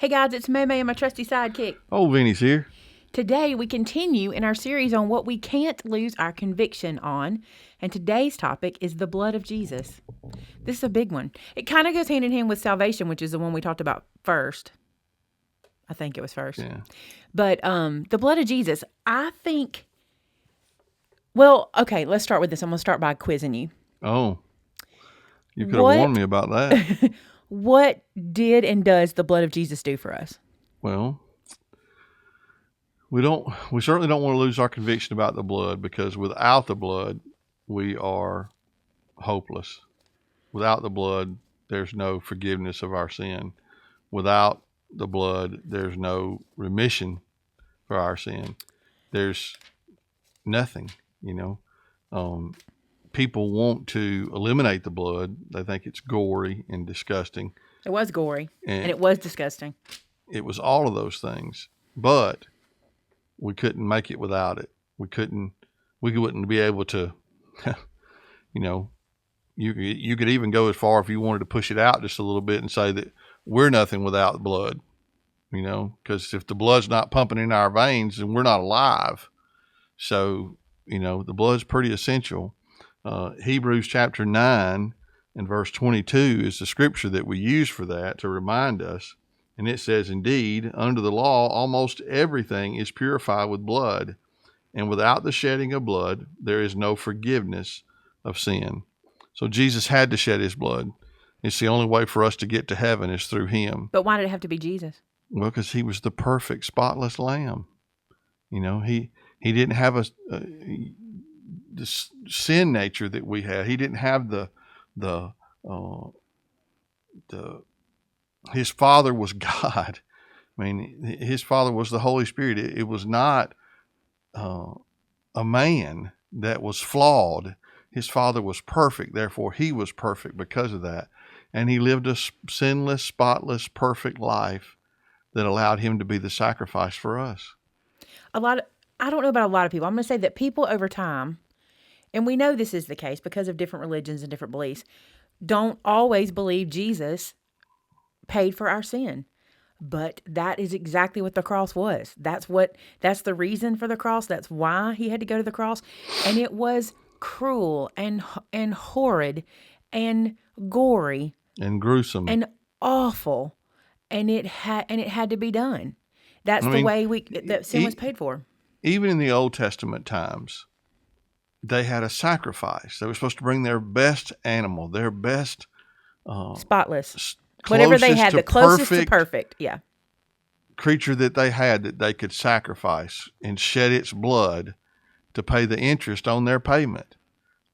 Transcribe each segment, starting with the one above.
Hey guys, it's Maymay and my trusty sidekick. Oh, Vinny's here. Today we continue in our series on what we can't lose our conviction on, and today's topic is the blood of Jesus. This is a big one. It kind of goes hand in hand with salvation, which is the one we talked about first. I think it was first. Yeah. But the blood of Jesus, I think, well, okay, let's start with this. I'm going to start by quizzing you. Oh, you could have warned me about that. What did and does the blood of Jesus do for us? Well, we certainly don't want to lose our conviction about the blood, because without the blood, we are hopeless. Without the blood, there's no forgiveness of our sin. Without the blood, there's no remission for our sin. There's nothing, People want to eliminate the blood. They think it's gory and disgusting. It was gory, and it was disgusting. It was all of those things, but we couldn't make it without it. We wouldn't be able to, you could even go as far, if you wanted to push it out just a little bit, and say that we're nothing without blood, because if the blood's not pumping in our veins, then we're not alive. So, the blood's pretty essential. Hebrews chapter 9 and verse 22 is the scripture that we use for that to remind us. And it says, "Indeed, under the law, almost everything is purified with blood. And without the shedding of blood, there is no forgiveness of sin." So Jesus had to shed his blood. It's the only way for us to get to heaven is through him. But why did it have to be Jesus? Well, because he was the perfect, spotless lamb. He didn't have the sin nature that we had. He didn't have his Father was God. I mean, his Father was the Holy Spirit. It was not a man that was flawed. His Father was perfect. Therefore, he was perfect because of that. And he lived a sinless, spotless, perfect life that allowed him to be the sacrifice for us. I don't know about a lot of people. I'm going to say that people over time, and we know this is the case because of different religions and different beliefs, don't always believe Jesus paid for our sin. But that is exactly what the cross was. That's the reason for the cross. That's why he had to go to the cross. And it was cruel and horrid and gory and gruesome and awful. And it had to be done. That's the way that sin was paid for. Even in the Old Testament times, they had a sacrifice. They were supposed to bring their best animal, their best spotless, whatever they had, the closest to perfect, creature that they had, that they could sacrifice and shed its blood to pay the interest on their payment.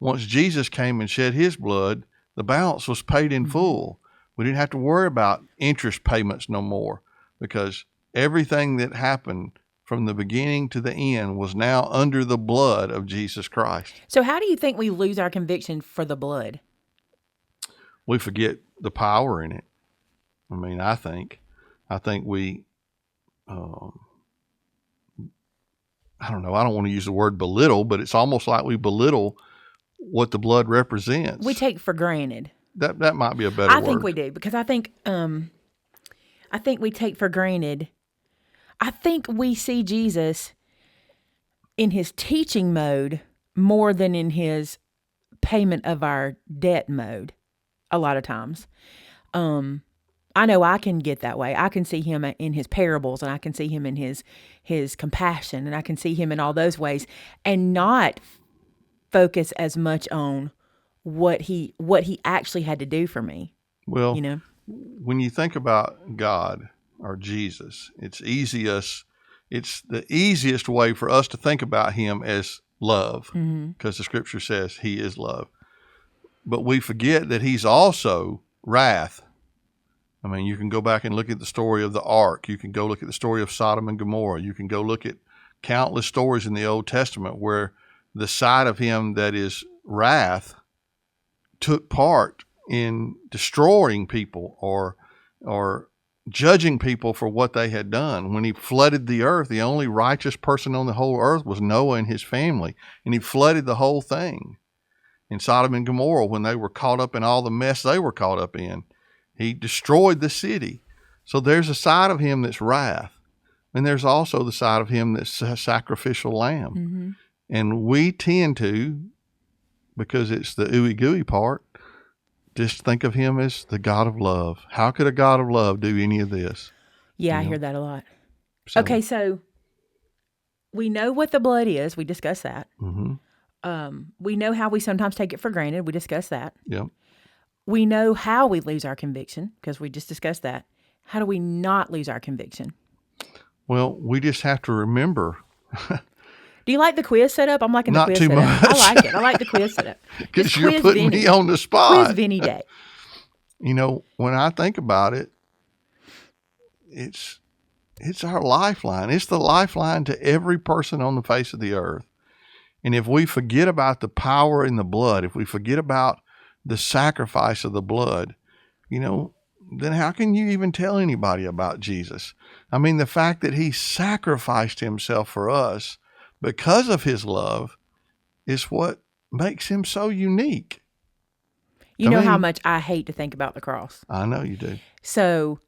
Once Jesus came and shed his blood, the balance was paid in full. We didn't have to worry about interest payments no more, because everything that happened from the beginning to the end was now under the blood of Jesus Christ. So how do you think we lose our conviction for the blood? We forget the power in it. I mean, I think we, I don't know, I don't want to use the word belittle, but it's almost like we belittle what the blood represents. We take for granted. That might be a better word. I think we do, because I think we take for granted. I think we see Jesus in his teaching mode more than in his payment of our debt mode a lot of times. I know I can get that way. I can see him in his parables, and I can see him in his compassion, and I can see him in all those ways, and not focus as much on what he actually had to do for me. Well, when you think about God or Jesus, it's the easiest way for us to think about him as love, because the scripture says he is love. But we forget that he's also wrath. I mean, you can go back and look at the story of the ark. You can go look at the story of Sodom and Gomorrah. You can go look at countless stories in the Old Testament where the side of him that is wrath took part in destroying people or judging people for what they had done. When he flooded the earth, the only righteous person on the whole earth was Noah and his family, and he flooded the whole thing. In Sodom and Gomorrah, when they were caught up in all the mess they were caught up in, he destroyed the city. So there's a side of him that's wrath, and there's also the side of him that's a sacrificial lamb. Mm-hmm. And we tend to, because it's the ooey gooey part, just think of him as the God of love. How could a God of love do any of this? Yeah, I hear that a lot. Okay, so we know what the blood is. We discussed that. Mm-hmm. We know how we sometimes take it for granted. We discussed that. Yep. We know how we lose our conviction, because we just discussed that. How do we not lose our conviction? Well, we just have to remember. Do you like the quiz setup? I'm liking the Not quiz too setup. much. I like it. I like the quiz setup. Because you're putting me on the spot. Quiz Vinny Day. You know, when I think about it, it's our lifeline. It's the lifeline to every person on the face of the earth. And if we forget about the power in the blood, if we forget about the sacrifice of the blood, you know, then how can you even tell anybody about Jesus? I mean, the fact that he sacrificed himself for us because of his love is what makes him so unique. You know how much I hate to think about the cross. I know you do. So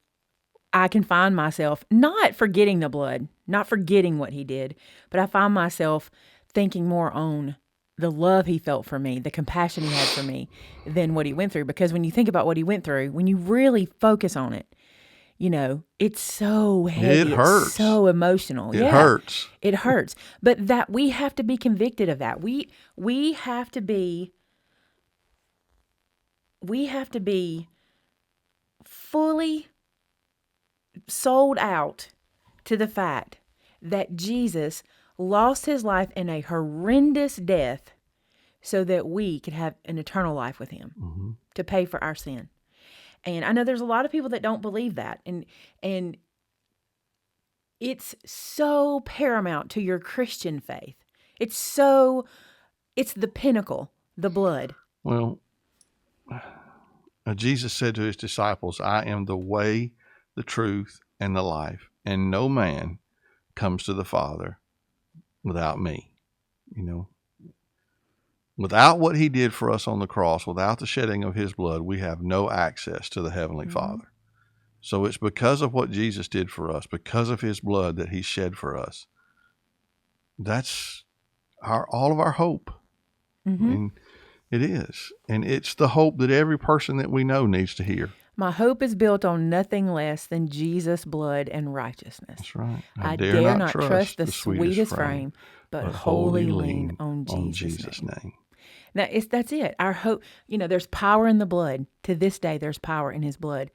I can find myself not forgetting the blood, not forgetting what he did, but I find myself thinking more on the love he felt for me, the compassion he had for me, than what he went through. Because when you think about what he went through, when you really focus on it, you know, it's so heavy. It hurts. It's so emotional. It hurts. It hurts. But that we have to be convicted of that. We have to be fully sold out to the fact that Jesus lost his life in a horrendous death so that we could have an eternal life with him, to pay for our sin. And I know there's a lot of people that don't believe that. And it's so paramount to your Christian faith. It's the pinnacle, the blood. Well, Jesus said to his disciples, I am the way, the truth, and the life, and no man comes to the Father without me. You know, without what he did for us on the cross, without the shedding of his blood, we have no access to the Heavenly Father. So it's because of what Jesus did for us, because of his blood that he shed for us. That's all of our hope. And it is. And it's the hope that every person that we know needs to hear. My hope is built on nothing less than Jesus' blood and righteousness. That's right. I dare not trust the sweetest frame, but wholly lean on Jesus' name. Now, that's it. Our hope, you know, there's power in the blood. To this day, there's power in his blood.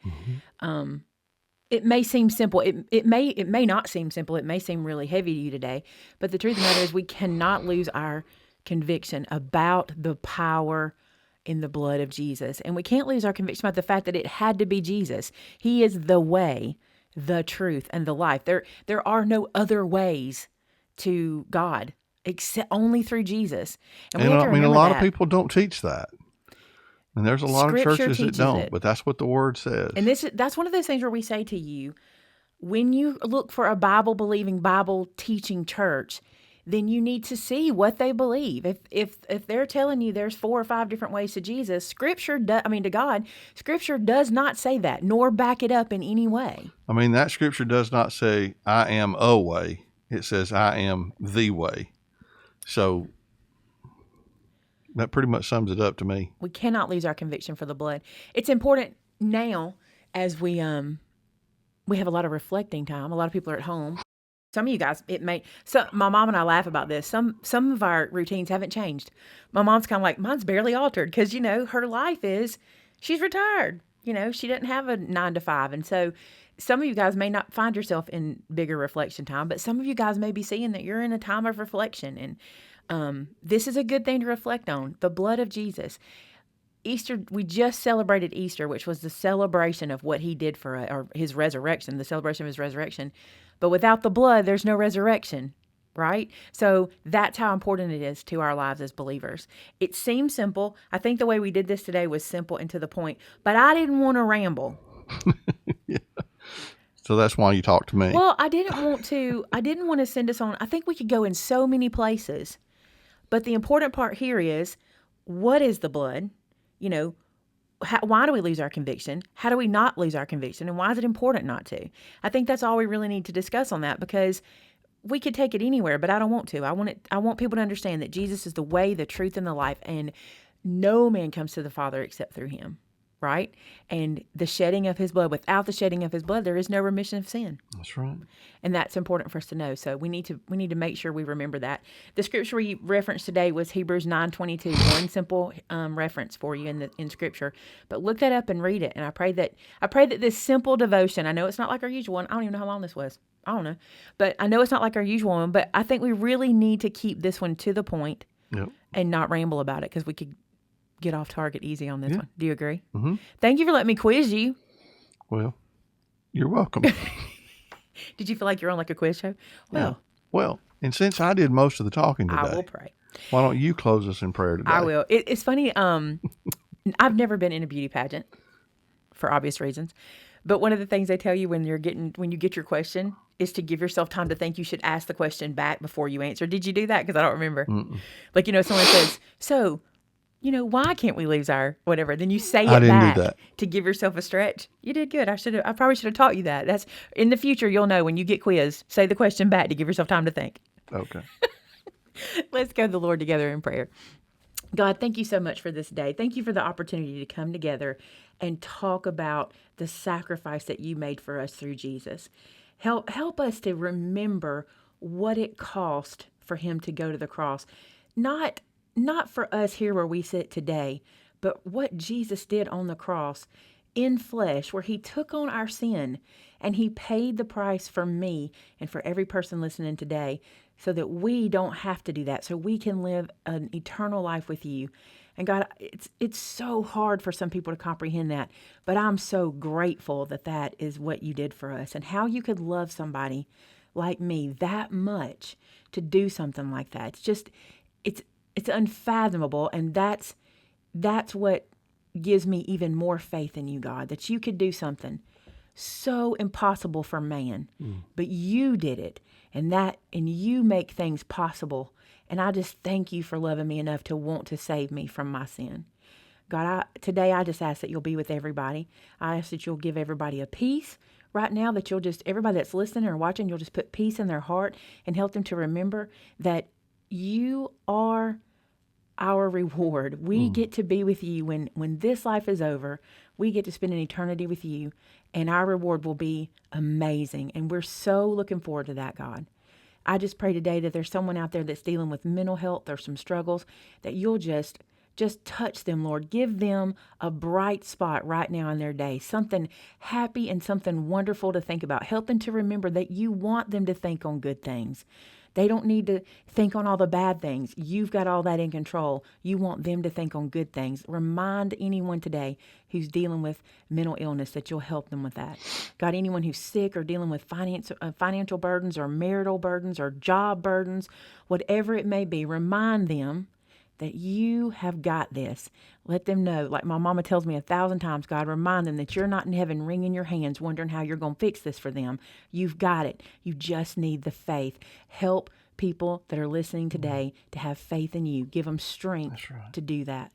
It may seem simple. It may not seem simple. It may seem really heavy to you today. But the truth of the matter is we cannot lose our conviction about the power in the blood of Jesus. And we can't lose our conviction about the fact that it had to be Jesus. He is the way, the truth, and the life. There are no other ways to God except only through Jesus. And we have to remember a lot that. of people don't teach that. And there's a lot of churches that don't, it. But that's what the word says. And that's one of those things where we say to you, when you look for a Bible-believing, Bible-teaching church, then you need to see what they believe. If they're telling you there's 4 or 5 different ways to Jesus, to God, Scripture does not say that, nor back it up in any way. I mean, that Scripture does not say, I am a way. It says, I am the way. So that pretty much sums it up to me. We cannot lose our conviction for the blood. It's important now as we have a lot of reflecting time. A lot of people are at home. Some of you guys, my mom and I laugh about this. Some of our routines haven't changed. My mom's kind of like, mine's barely altered because, you know, her life is, she's retired. You know, she doesn't have a 9 to 5. And so some of you guys may not find yourself in bigger reflection time, but some of you guys may be seeing that you're in a time of reflection. And this is a good thing to reflect on, the blood of Jesus. Easter, we just celebrated Easter, which was the celebration of what he did for us, or his resurrection, the celebration of his resurrection. But without the blood, there's no resurrection, right? So that's how important it is to our lives as believers. It seems simple. I think the way we did this today was simple and to the point, but I didn't want to ramble. Yeah. So that's why you talked to me. Well, I didn't want to send us on. I think we could go in so many places, but the important part here is, what is the blood? You know, why do we lose our conviction? How do we not lose our conviction? And why is it important not to? I think that's all we really need to discuss on that, because we could take it anywhere, but I don't want to. I want people to understand that Jesus is the way, the truth, and the life, and no man comes to the Father except through him, right? And the shedding of his blood, without the shedding of his blood, there is no remission of sin. That's right. And that's important for us to know. So we need to make sure we remember that. The scripture we referenced today was Hebrews 9:22. One simple reference for you in scripture. But look that up and read it. And I pray that this simple devotion, I know it's not like our usual one. I don't even know how long this was. I don't know. But I know it's not like our usual one, but I think we really need to keep this one to the point and not ramble about it, because we could get off target easy on this one. Do you agree? Mm-hmm. Thank you for letting me quiz you. Well, you're welcome. Did you feel like you're on like a quiz show? Well, Well, and since I did most of the talking today, I will pray. Why don't you close us in prayer today? I will. It's funny. I've never been in a beauty pageant for obvious reasons, but one of the things they tell you when you get your question is to give yourself time to think. You should ask the question back before you answer. Did you do that? Because I don't remember. Mm-mm. Like, someone says, so, why can't we lose our whatever? Then you say I it didn't back do that. to give yourself a stretch. You did good. I probably should have taught you that. That's in the future. You'll know when you get quizzed, say the question back to give yourself time to think. Okay. Let's go to the Lord together in prayer. God, thank you so much for this day. Thank you for the opportunity to come together and talk about the sacrifice that you made for us through Jesus. Help us to remember what it cost for him to go to the cross. Not for us here where we sit today, but what Jesus did on the cross in flesh, where he took on our sin and he paid the price for me and for every person listening today, so that we don't have to do that, so we can live an eternal life with you. And God, it's so hard for some people to comprehend that, but I'm so grateful that is what you did for us, and how you could love somebody like me that much to do something like that. It's just, it's unfathomable, and that's what gives me even more faith in you, God, that you could do something so impossible for man, but you did it, and you make things possible. And I just thank you for loving me enough to want to save me from my sin. God, today I just ask that you'll be with everybody. I ask that you'll give everybody a peace right now, that everybody that's listening or watching, you'll just put peace in their heart and help them to remember that you are our reward. We get to be with you when this life is over. We get to spend an eternity with you, and our reward will be amazing. And we're so looking forward to that, God. I just pray today that there's someone out there that's dealing with mental health or some struggles, that you'll just touch them, Lord. Give them a bright spot right now in their day, something happy and something wonderful to think about. Help them to remember that you want them to think on good things. They don't need to think on all the bad things. You've got all that in control. You want them to think on good things. Remind anyone today who's dealing with mental illness that you'll help them with that. God, anyone who's sick or dealing with financial burdens or marital burdens or job burdens, whatever it may be, remind them that you have got this. Let them know, like my mama tells me 1,000 times, God, remind them that you're not in heaven wringing your hands wondering how you're going to fix this for them. You've got it. You just need the faith. Help people that are listening today to have faith in you. Give them strength to do that.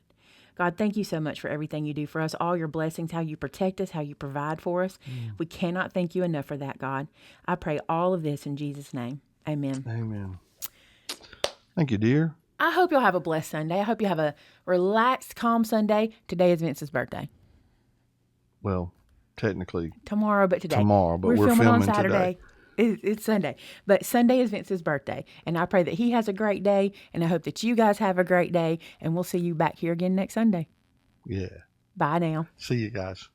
God, thank you so much for everything you do for us, all your blessings, how you protect us, how you provide for us. We cannot thank you enough for that, God. I pray all of this in Jesus' name. Amen. Amen. Thank you, dear. I hope you'll have a blessed Sunday. I hope you have a relaxed, calm Sunday. Today is Vince's birthday. Well, technically tomorrow, but today. Tomorrow, but we're filming on Saturday. Today. It's Sunday. But Sunday is Vince's birthday. And I pray that he has a great day. And I hope that you guys have a great day. And we'll see you back here again next Sunday. Yeah. Bye now. See you guys.